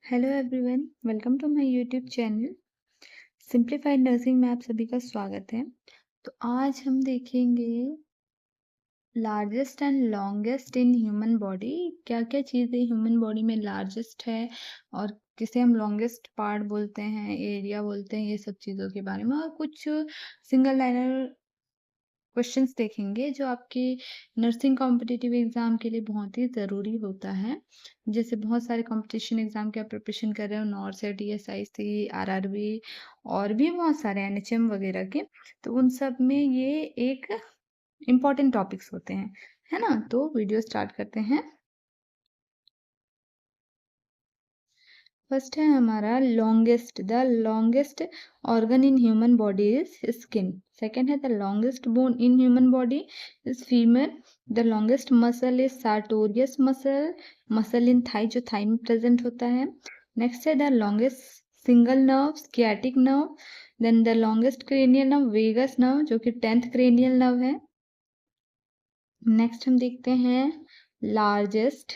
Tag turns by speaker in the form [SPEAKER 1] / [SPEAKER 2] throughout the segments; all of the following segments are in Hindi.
[SPEAKER 1] Hello everyone, welcome to my YouTube channel simplified nursing में आप सभी का स्वागत है। तो आज हम देखेंगे largest and longest in human body. क्या क्या चीज़ें ह्यूमन बॉडी में लार्जेस्ट है और किसे हम लॉन्गेस्ट पार्ट बोलते हैं, एरिया बोलते हैं, ये सब चीज़ों के बारे में, और कुछ सिंगल लाइनर क्वेश्चंस देखेंगे जो आपके नर्सिंग कॉम्पिटिटिव एग्जाम के लिए बहुत ही ज़रूरी होता है। जैसे बहुत सारे कंपटीशन एग्जाम के आप प्रिपरेशन कर रहे हो, नॉर्सेट, ईएसआईसी, आरआरबी और भी बहुत सारे एनएचएम वगैरह के, तो उन सब में ये एक इम्पॉर्टेंट टॉपिक्स होते हैं, है ना। तो वीडियो स्टार्ट करते हैं। फर्स्ट है हमारा longest. The longest organ in human body is skin. Second है the longest bone in human body is femur. The longest muscle is sartorius muscle, muscle in thigh, जो थाई में प्रेजेंट होता है। नेक्स्ट है the longest single nerve, sciatic nerve. Then the longest cranial nerve, vagus nerve, जो कि 10th क्रेनियल नर्व है। नेक्स्ट हम देखते हैं largest.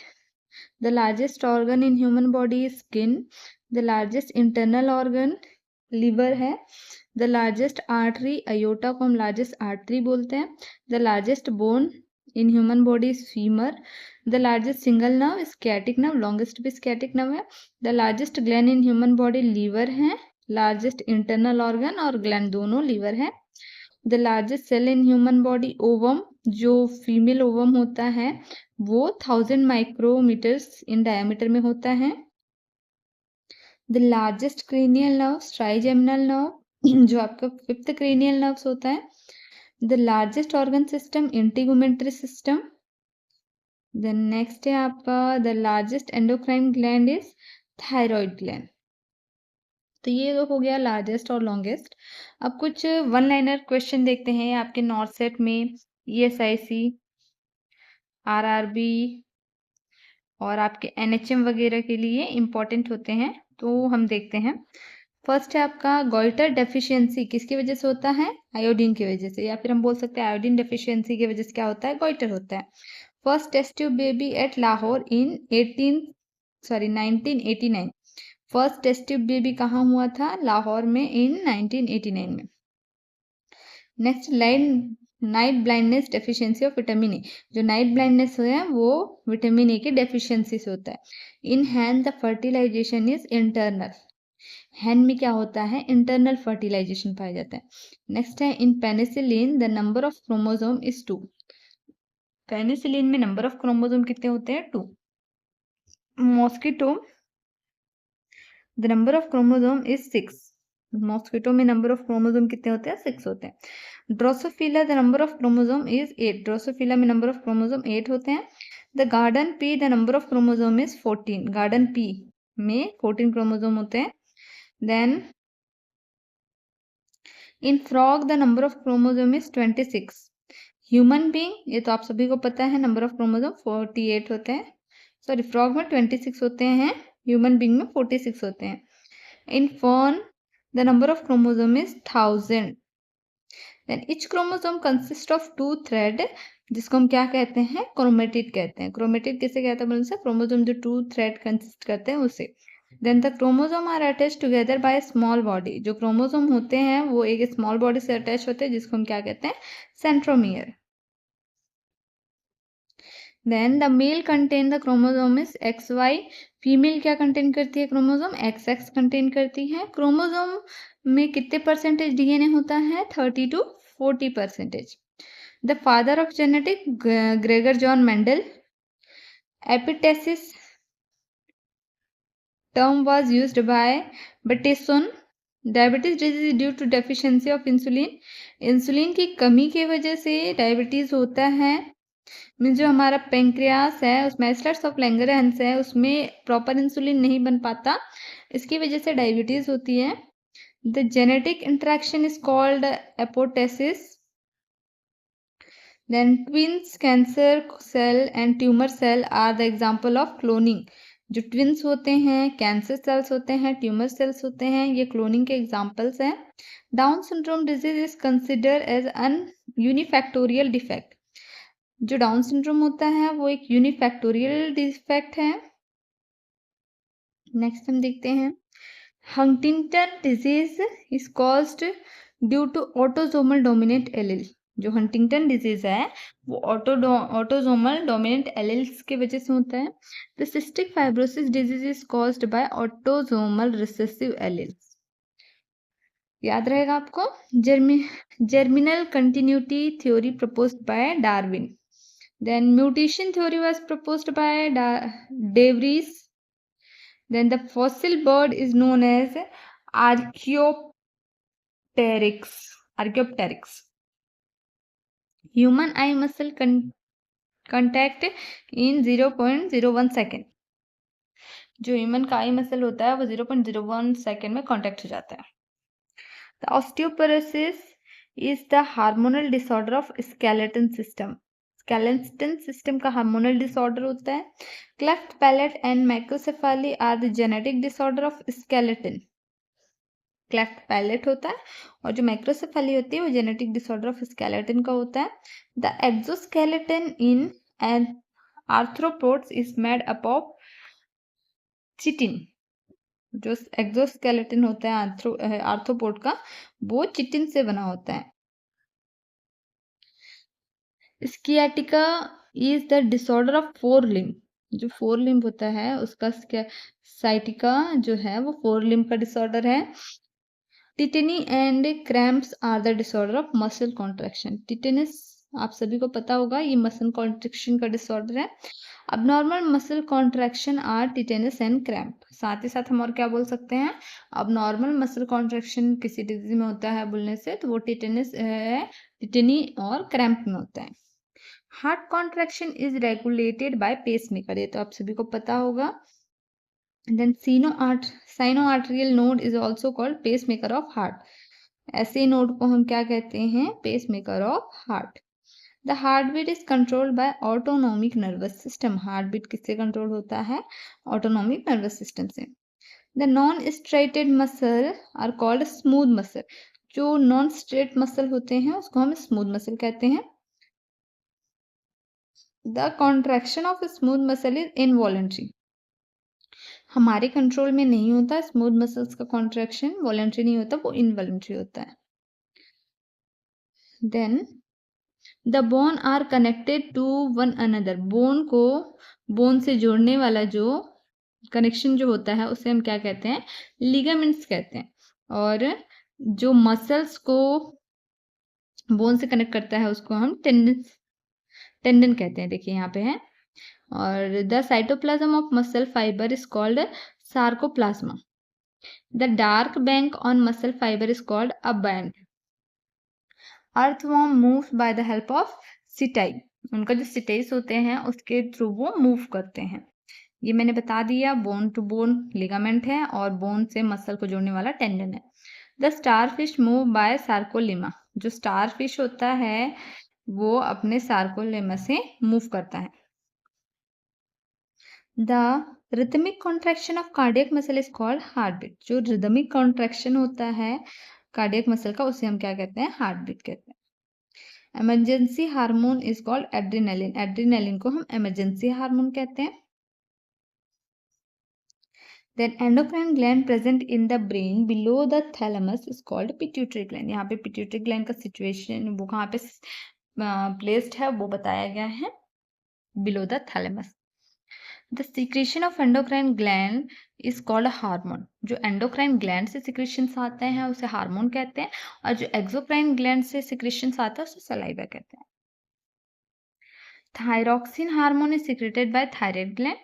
[SPEAKER 1] The largest organ in human body is skin. The largest internal organ liver है। The largest artery, aorta को हम largest artery बोलते हैं। The largest bone in human body is femur. The largest single nerve is sciatic nerve, longest भी sciatic nerve है। The largest gland in human body liver है। Largest internal organ और gland दोनों liver है। The largest cell in human body ovum, जो फीमेल ओवम होता है वो 1000 माइक्रोमीटर्स इन डायमीटर में होता है। The largest cranial nerve, trigeminal nerve, जो आपका 5th क्रेनियल नर्व्स होता है। The largest organ system, integumentary system. Then next है आपका the largest endocrine gland is thyroid gland. तो ये हो गया लार्जेस्ट और लॉन्गेस्ट। अब कुछ वन लाइनर क्वेश्चन देखते हैं आपके नॉर्थ सेट में, ईएसआईसी, आरआरबी और आपके एनएचएम वगैरह के लिए इम्पोर्टेंट होते हैं। तो हम देखते हैं। फर्स्ट है आपका गॉइटर डेफिशिएंसी किसकी वजह से होता है? आयोडीन की वजह से, या फिर हम बोल सकते हैं आयोडीन डेफिशिएंसी की वजह से क्या होता है? गॉइटर होता है। First test tube baby at Lahore in 1989। First test tube baby कहाँ हुआ था? लाहौर में इन 1989 में। Next night blindness deficiency of vitamin A, जो नाइट ब्लाइंडनेस है वो विटामिन ए की डेफिशिएंसी से होता है। In hand the fertilisation is internal, hand में क्या होता है? इंटरनल फर्टिलाइजेशन पाया जाता है। नेक्स्ट है in penicillin the number of chromosome is 2। Penicillin में नंबर ऑफ क्रोमोसोम कितने होते हैं? 2। Mosquito the number of chromosome is 6। Mosquito में नंबर ऑफ क्रोमोसोम कितने होते हैं? 6 होते हैं। Drosophila the number of chromosome is 8। Drosophila में नंबर ऑफ क्रोमोसोम 8 होते हैं। The garden pea the number of chromosome is 14। Garden pea में 14 क्रोमोसोम होते हैं। Then in frog the number of chromosome is 26। Human being, ये तो आप सभी को पता है, नंबर ऑफ क्रोमोसोम 48 होते हैं। सॉरी, फ्रॉग में 26 होते हैं, ह्यूमन बींग में 46 होते हैं। In fern the number of chromosome is 1000। Then each chromosome consist of 2 thread, जिसको हम क्या कहते हैं? क्रोमेटिड कहते हैं। क्रोमेटिड किसे कहते हैं? बोलने से क्रोमोसोम जो 2 थ्रेड कंसिस्ट करते हैं उसे। Then the chromosome are attach together by small body, जो क्रोमोसोम होते हैं वो एक स्मॉल बॉडी से अटैच होते हैं जिसको हम क्या कहते हैं? Centromere. Then the male contain the chromosome is XY। Female क्या कंटेन करती है? क्रोमोसोम XX कंटेन करती है। क्रोमोसोम में कितने परसेंटेज डीएनए होता है? 30 to 40%। The father of genetic, Gregor John Mendel. Epistasis term was used by Bateson। Diabetes disease due to deficiency of insulin. Insulin की कमी की वजह से डायबिटीज होता है। मीन जो हमारा पेंक्रियास है उसमें एस्लर्स ऑफ लैंगरहैंस है, उसमें प्रॉपर इंसुलिन नहीं बन पाता, इसकी वजह से डायबिटीज होती है। The genetic interaction is called epistasis. Then twins, cancer cell and tumour cell are the example of cloning. जो ट्विंस होते हैं, कैंसर सेल्स होते हैं, ट्यूमर सेल्स होते हैं, ये क्लोनिंग के एग्जाम्पल्स हैं। Down syndrome disease is consider as an unifactorial defect. जो डाउन सिंड्रोम होता है वो एक यूनिफैक्टोरियल डिफेक्ट है। नेक्स्ट हम देखते हैं Huntington disease is caused due to autosomal dominant allele. जो हंटिंगटन डिजीज है वो ऑटोसोमल डोमिनेंट एलील्स की वजह से होता है। The cystic fibrosis disease is caused by autosomal recessive alleles. याद रहेगा आपको। Germinal continuity theory proposed by Darwin. Then mutation theory was proposed by De Vries. Then the fossil bird is known as Archaeopteryx. Archaeopteryx. Human eye muscle contact in 0.01 second. जो ह्यूमन का आई मसल होता है वो 0.01 सेकेंड में कॉन्टैक्ट हो जाता है। The osteoporosis is the hormonal disorder of skeleton system. Skeleton system का हार्मोनल डिसऑर्डर होता है। Cleft palate and macrocephaly are the genetic disorder of skeleton. Cleft palate होता है और जो मैक्रोसेफेली होती है वो जेनेटिक डिसऑर्डर ऑफ स्केलेटन का होता है। The exoskeleton in an arthropods is made up of chitin. जो एक्सोस्केलेटन होता है आर्थ्रोपोड का वो चिटिन से बना होता है। Sciatica is the disorder of forelimb. जो फोर लिम्ब होता है उसका साइटिका जो है वो फोर लिम्ब का डिसऑर्डर है। Tetany and cramps are the disorder of muscle contraction. Tetanus आप सभी को पता होगा ये मसल कॉन्ट्रैक्शन का डिसऑर्डर है। Abnormal muscle contraction are tetanus and cramp. साथ ही साथ हम और क्या बोल सकते हैं, अबनॉर्मल मसल कॉन्ट्रैक्शन किसी डिजीज में होता है बोलने से तो वो टिटेनस है, टिटेनी और क्रैम्प में होता है। Heart contraction is regulated by pacemaker, ये तो आप सभी को पता होगा। Then sino arterial node is also called pacemaker of heart. ऐसे नोड को हम क्या कहते हैं, pacemaker of heart. The heart beat is controlled by autonomic nervous system. Heart beat किससे कंट्रोल होता है, ऑटोनोमिक नर्वस सिस्टम से। The non striated muscle are called smooth muscle. जो नॉन स्ट्रेट मसल होते हैं उसको हम स्मूथ मसल कहते हैं। The contraction of smooth muscle is involuntary. हमारे कंट्रोल में नहीं होता स्मूथ मसल्स का कॉन्ट्रैक्शन, वॉलेंट्री नहीं होता, वो इनवॉलेंट्री होता है। Then the bone are connected to one another. Bone को बोन से जोड़ने वाला जो कनेक्शन जो होता है उसे हम क्या कहते हैं, लिगामेंट्स कहते हैं। और जो मसल्स को बोन से कनेक्ट करता है उसको हम टेंडन कहते हैं। देखिए यहाँ पे है। और the cytoplasm of muscle fibre is called sarcoplasm. The dark band on muscle fibre is called A band. Earthworm moves by the help of setae. उनका जो सिटाइस होते हैं उसके थ्रू वो मूव करते हैं। ये मैंने बता दिया, बोन टू बोन लिगामेंट है और बोन से मसल को जोड़ने वाला टेंडन है। The starfish move by sarcolemma. जो स्टारफिश होता है वो अपने सार्कोलेमा से मूव करता है। The rhythmic contraction of cardiac muscle is called heart beat. जो रिदमिक कॉन्ट्रैक्शन होता है कार्डियक मसल का उसे हम क्या कहते हैं, हार्ट बीट कहते हैं। Emergency hormone is called adrenaline. Adrenaline को हम इमरजेंसी हार्मोन कहते हैं। Then endocrine gland present in the brain below the thalamus is called pituitary gland. यहाँ पे pituitary gland का situation वो कहाँ पे placed है वो बताया गया है, below the thalamus. The secretion of endocrine gland is called a hormone. जो endocrine gland से secretions आते हैं उसे हार्मोन कहते हैं और जो exocrine gland से secretions आते हैं उसे saliva कहते हैं। Thyroxine hormone is secreted by thyroid gland.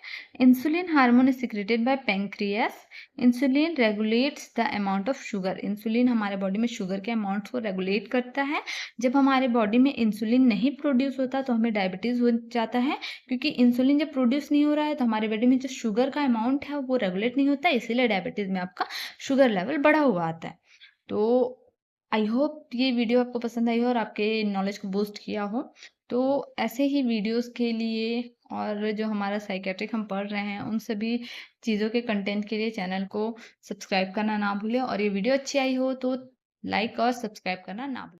[SPEAKER 1] Insulin hormone is secreted by pancreas. Insulin regulates the amount of sugar. Insulin हमारे बॉडी में शुगर के अमाउंट को रेगुलेट करता है। जब हमारे बॉडी में इंसुलिन नहीं प्रोड्यूस होता तो हमें डायबिटीज हो जाता है, क्योंकि इंसुलिन जब प्रोड्यूस नहीं हो रहा है तो हमारे बॉडी में जो शुगर का अमाउंट है वो रेगुलेट नहीं होता, इसीलिए डायबिटीज में आपका शुगर लेवल बढ़ा हुआ आता है। तो आई होप ये वीडियो आपको पसंद आई हो और आपके नॉलेज को बूस्ट किया हो। तो ऐसे ही वीडियोस के लिए और जो हमारा साइकेट्रिक हम पढ़ रहे हैं उन सभी चीज़ों के कंटेंट के लिए चैनल को सब्सक्राइब करना ना भूलें। और ये वीडियो अच्छी आई हो तो लाइक और सब्सक्राइब करना ना भूलें।